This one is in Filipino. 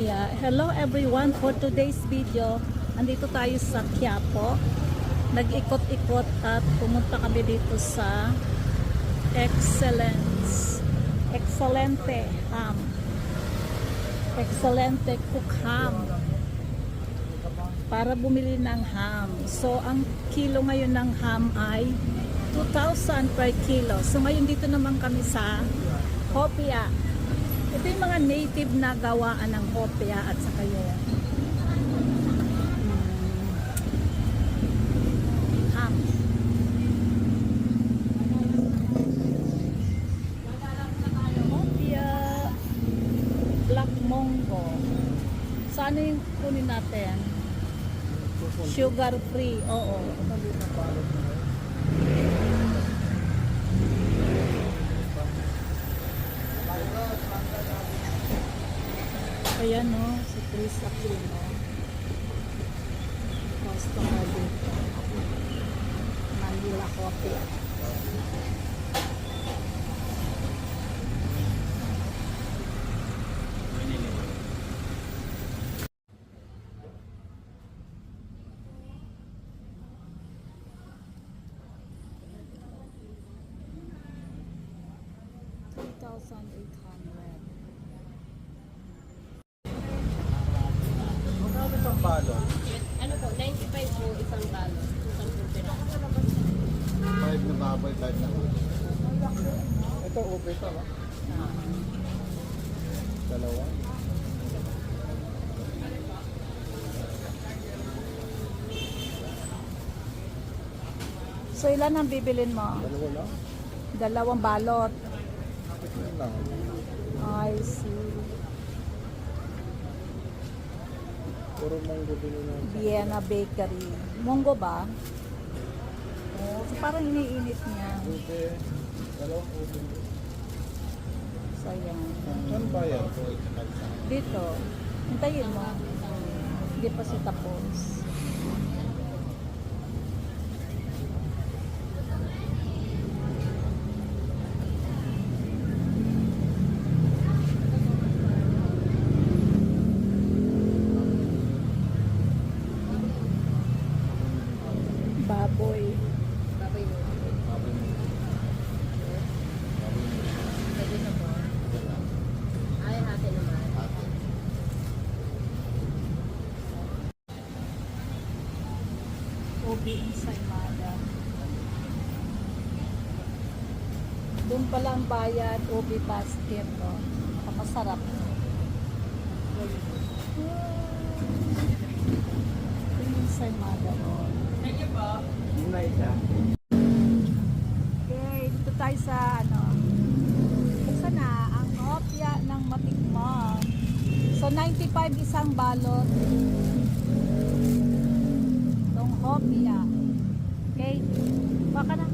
Yeah, hello everyone. For today's video, andito tayo sa Quiapo. Nag-ikot-ikot at pumunta kami dito sa Excelente Ham. Excelente Cook Ham. Para bumili ng ham. So, ang kilo ngayon ng ham ay 2,000 per kilo. So, ngayon dito naman kami sa Hopia. Ito yung mga native na gawaan ng hopia at saka yung ham. Hopia Black Mongo. Saan yung kunin natin? Sugar free. Oo. Ayan no, si Chris Aquino. Customer dito. Manila Coffee. $2,800. Isang balon. Ano po, 95 po isang talo. Isang pupira. 5 na baboy, 5 na ulo. Ito, ube ito, no? Dalawa. So ilan ang bibilin mo? Dalawa lang. Dalawang balot. Yun lang. I see. Puro manggo din yun. Vienna Bakery. Monggo ba? Oh, so parang iniinit niya. Ube. Dalawang ube. Sayang. Saan ba yan? Dito. Hintayin mo. Hindi pa siya tapos. Baboy. Babay mo. Pwede na po. Ay, hati naman. Ubi ensaymada. Doon pala ang bayad, ubi basket. Oh. Napakasarap. Yung ensaymada. Oh. Yun na isa. Okay, dito tayo sa buksan na ang hopya ng matikman. So 95 isang balot. Itong hopya. Okay, baka na.